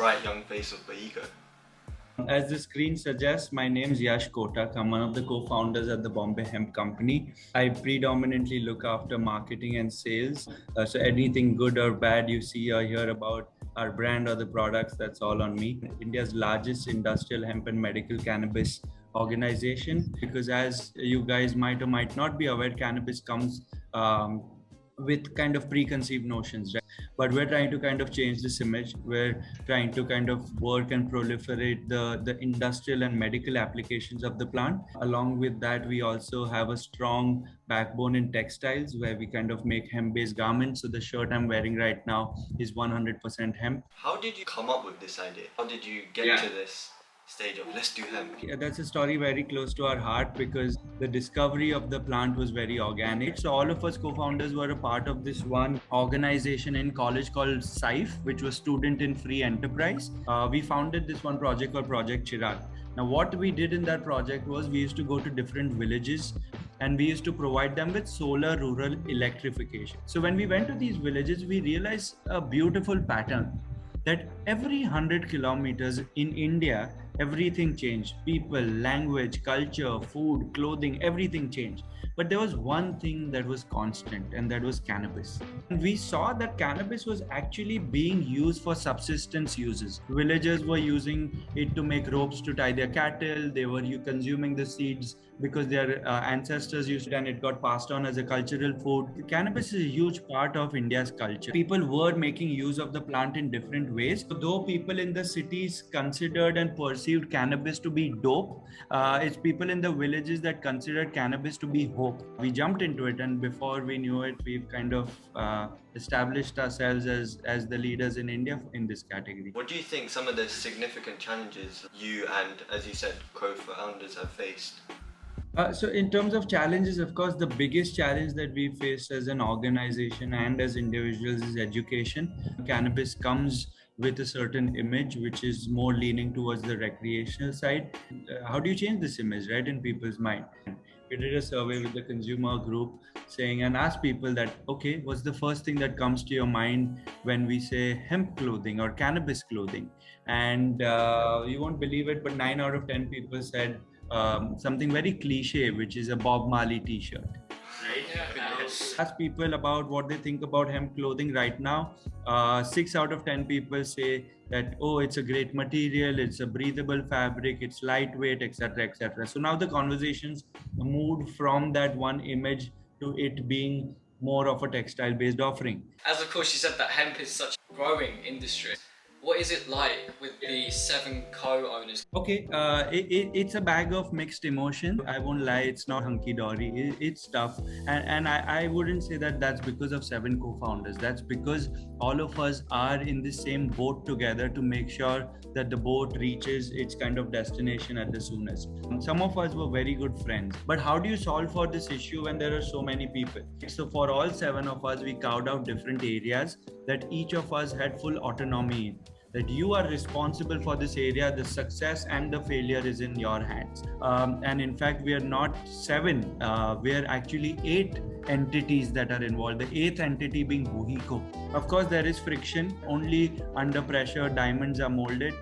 bright young face of Boheco. As the screen suggests, my name is YASH KOTAK. I'm one of the co-founders at the Bombay Hemp Company. I predominantly look after marketing and sales. So anything good or bad you see or hear about our brand or the products, that's all on me. India's largest industrial hemp and medical cannabis organization, because as you guys might or might not be aware, cannabis comes with kind of preconceived notions, right? But we're trying to kind of change this image. We're trying to kind of work and proliferate the industrial and medical applications of the plant. Along with that, we also have a strong backbone in textiles where we kind of make hemp-based garments. So the shirt I'm wearing right now is 100% hemp. How did you come up with this idea? How did you get to this stage of let's do hemp? Yeah, that's a story very close to our heart because the discovery of the plant was very organic. So all of us co-founders were a part of this one organization in college called SIFE, which was Student in Free Enterprise. We founded this one project called Project Chirag. Now, what we did in that project was we used to go to different villages and we used to provide them with solar rural electrification. So when we went to these villages, we realized a beautiful pattern that every 100 kilometers in India, everything changed. People, language, culture, food, clothing, everything changed. But there was one thing that was constant, and that was cannabis. And we saw that cannabis was actually being used for subsistence uses. Villagers were using it to make ropes to tie their cattle. They were consuming the seeds because their ancestors used it and it got passed on as a cultural food. Cannabis is a huge part of India's culture. People were making use of the plant in different ways. Though people in the cities considered and perceived cannabis to be dope, it's people in the villages that considered cannabis to be hope. We jumped into it, and before we knew it, we've kind of established ourselves as the leaders in India in this category. What do you think some of the significant challenges you and, as you said, co-founders have faced? So in terms of challenges, of course, the biggest challenge that we face as an organization and as individuals is education. Cannabis comes with a certain image, which is more leaning towards the recreational side. How do you change this image, right, in people's mind? We did a survey with the consumer group saying and asked people that, okay, what's the first thing that comes to your mind when we say hemp clothing or cannabis clothing? And you won't believe it, but 9 out of 10 people said something very cliche, which is a Bob Marley t-shirt. Right? Ask people about what they think about hemp clothing right now. 6 out of 10 people say that, oh, it's a great material, it's a breathable fabric, it's lightweight, etc., etc. So now the conversations moved from that one image to it being more of a textile-based offering. As of course you said that hemp is such a growing industry. What is it like with the 7 co-owners? Okay, it's a bag of mixed emotions. I won't lie, it's not hunky-dory. It's tough. And I wouldn't say that that's because of 7 co-founders. That's because all of us are in the same boat together to make sure that the boat reaches its kind of destination at the soonest. Some of us were very good friends. But how do you solve for this issue when there are so many people? So for all 7 of us, we carved out different areas that each of us had full autonomy in. That you are responsible for this area, the success and the failure is in your hands. And in fact, we are not 7, we are actually 8 entities that are involved, the 8th entity being Boheco. Of course, there is friction, only under pressure diamonds are molded.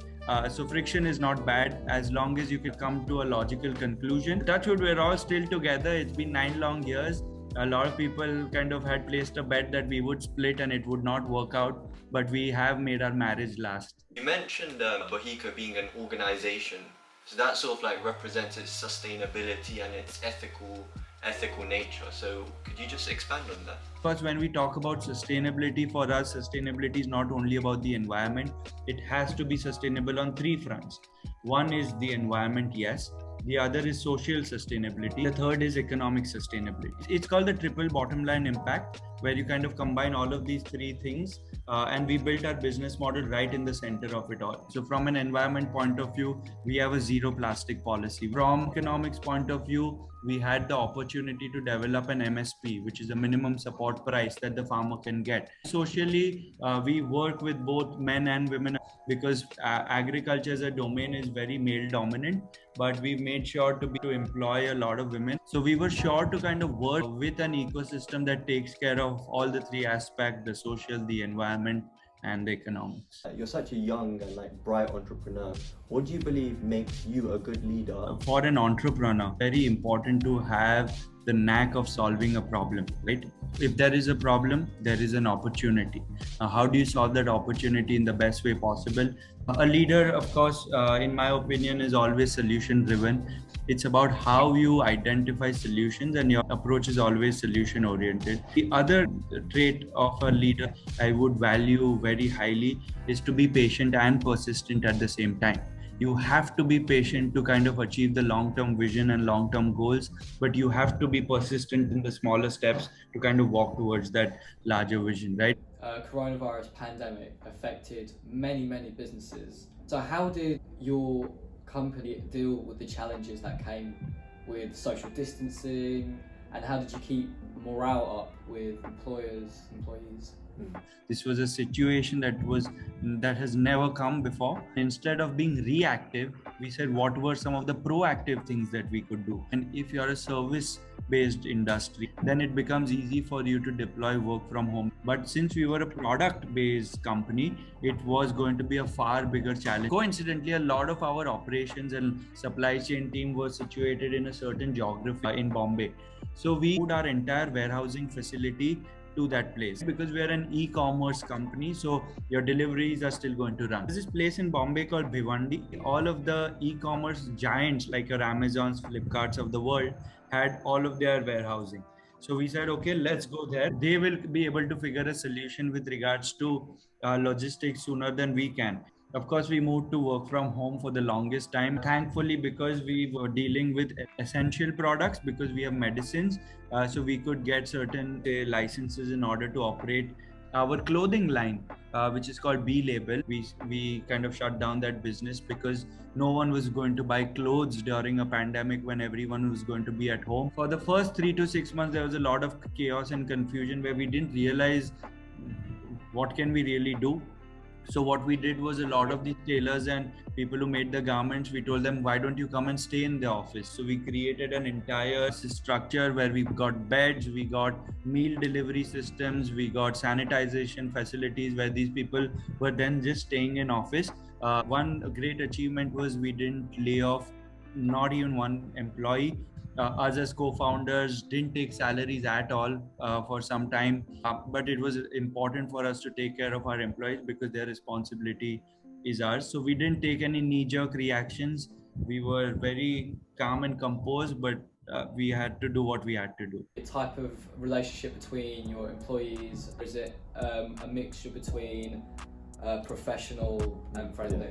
So friction is not bad as long as you can come to a logical conclusion. Touch wood, we're all still together. It's been 9 long years. A lot of people kind of had placed a bet that we would split and it would not work out, but we have made our marriage last. You mentioned Boheco being an organization, so that sort of like represents its sustainability and its ethical nature. So could you just expand on that? First, when we talk about sustainability, for us, sustainability is not only about the environment, it has to be sustainable on 3 fronts. One is the environment, yes. The other is social sustainability. The third is economic sustainability. It's called the triple bottom line impact, where you kind of combine all of these 3 things. And we built our business model right in the center of it all. So from an environment point of view, we have a zero plastic policy. From economics point of view, we had the opportunity to develop an MSP, which is a minimum support price that the farmer can get. Socially, we work with both men and women because agriculture as a domain is very male dominant, but we made sure to employ a lot of women. So we were sure to kind of work with an ecosystem that takes care of all the 3 aspects, the social, the environment, and the economics. You're such a young and like bright entrepreneur. What do you believe makes you a good leader? For an entrepreneur, very important to have the knack of solving a problem, right? If there is a problem, there is an opportunity. How do you solve that opportunity in the best way possible? A leader, of course, in my opinion, is always solution driven. It's about how you identify solutions, and your approach is always solution oriented. The other trait of a leader I would value very highly is to be patient and persistent at the same time. You have to be patient to kind of achieve the long-term vision and long-term goals, but you have to be persistent in the smaller steps to kind of walk towards that larger vision, right? Coronavirus pandemic affected many businesses. So how did your company deal with the challenges that came with social distancing, and how did you keep morale up with employees? This was a situation that has never come before. Instead of being reactive, we said what were some of the proactive things that we could do. And if you're a service based industry, then it becomes easy for you to deploy work from home. But since we were a product based company, it was going to be a far bigger challenge. Coincidentally, a lot of our operations and supply chain team was situated in a certain geography in Bombay. So we moved our entire warehousing facility to that place because we are an e-commerce company, so your deliveries are still going to run. There's this place in Bombay called Bhiwandi. All of the e-commerce giants like your Amazons, Flipkarts of the world had all of their warehousing. So we said, okay, let's go there. They will be able to figure a solution with regards to logistics sooner than we can. Of course, we moved to work from home for the longest time. Thankfully, because we were dealing with essential products, because we have medicines, so we could get certain licenses in order to operate our clothing line, which is called B Label. We kind of shut down that business because no one was going to buy clothes during a pandemic when everyone was going to be at home. For the first 3 to 6 months, there was a lot of chaos and confusion where we didn't realize what can we really do. So what we did was, a lot of these tailors and people who made the garments, we told them, why don't you come and stay in the office? So we created an entire structure where we got beds, we got meal delivery systems, we got sanitization facilities where these people were then just staying in office. One great achievement was we didn't lay off not even one employee. Us as co-founders didn't take salaries at all for some time, but it was important for us to take care of our employees because their responsibility is ours. So we didn't take any knee-jerk reactions. We were very calm and composed, but we had to do what we had to do. The type of relationship between your employees, or is it a mixture between professional and friendly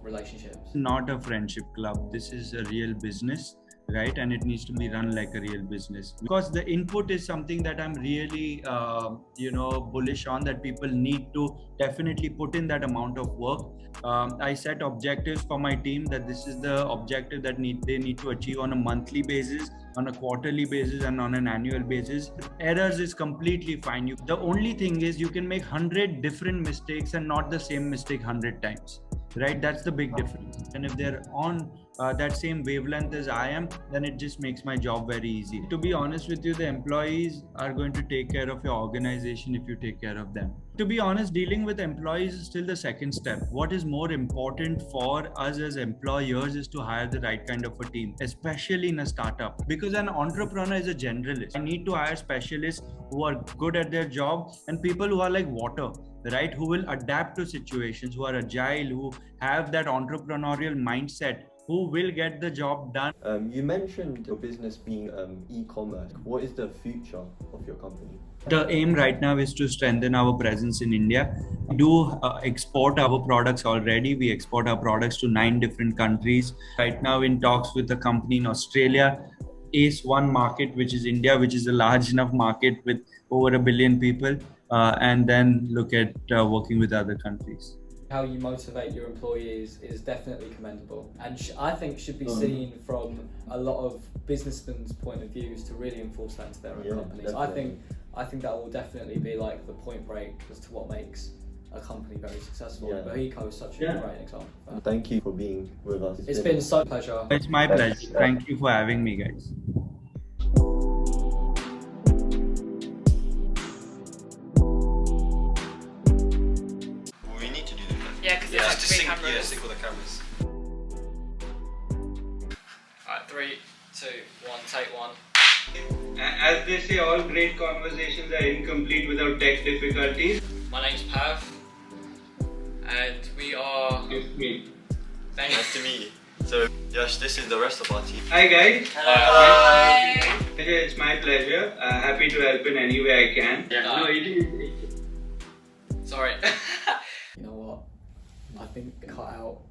relationships? Not a friendship club. This is a real business, right? And it needs to be run like a real business, because the input is something that I'm really bullish on, that people need to definitely put in that amount of work. I set objectives for my team that this is the objective that they need to achieve on a monthly basis, on a quarterly basis, and on an annual basis. Errors is completely fine. The only thing is you can make 100 different mistakes and not the same mistake 100 times, right? That's the big difference. And if they're on that same wavelength as I am, then it just makes my job very easy. To be honest with you, the employees are going to take care of your organization if you take care of them. To be honest, dealing with employees is still the second step. What is more important for us as employers is to hire the right kind of a team, especially in a startup, because an entrepreneur is a generalist. I need to hire specialists who are good at their job and people who are like water, right? Who will adapt to situations, who are agile, who have that entrepreneurial mindset, who will get the job done. You mentioned your business being e-commerce. What is the future of your company? The aim right now is to strengthen our presence in India. We do export our products already. We export our products to 9 different countries. Right now in talks with a company in Australia, Ace one market, which is India, which is a large enough market with over 1 billion people, and then look at working with other countries. How you motivate your employees is definitely commendable, and I think should be seen from a lot of businessmen's point of views to really enforce that to their own companies. Definitely. I think that will definitely be like the point break as to what makes a company very successful. Yeah. Boheco is such a great example of that. Thank you for being with us. It's been such a pleasure. It's my pleasure. Thank you for having me, guys. Just to sync, cameras. yeah, sync with the cameras. Alright, 3, 2, 1, take one. As they say, all great conversations are incomplete without tech difficulties. My name's Pav, and we are. It's me. Nice to meet you. So, Yash, this is the rest of our team. Hi guys. Hello. It's my pleasure. Happy to help in any way I can. No. It is. Sorry. You know what? I think it cut out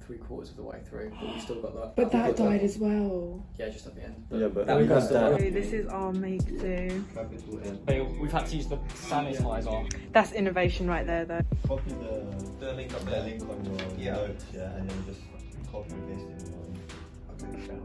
3/4 of the way through, but we still got that. But that died as well. Yeah, just at the end. Yeah, but that we was got that. So this is our make do. Capital N. We've had to use the sanitizer. That's innovation right there though. Copy the link on your notes, yeah, and then just copy and paste it in your. Okay.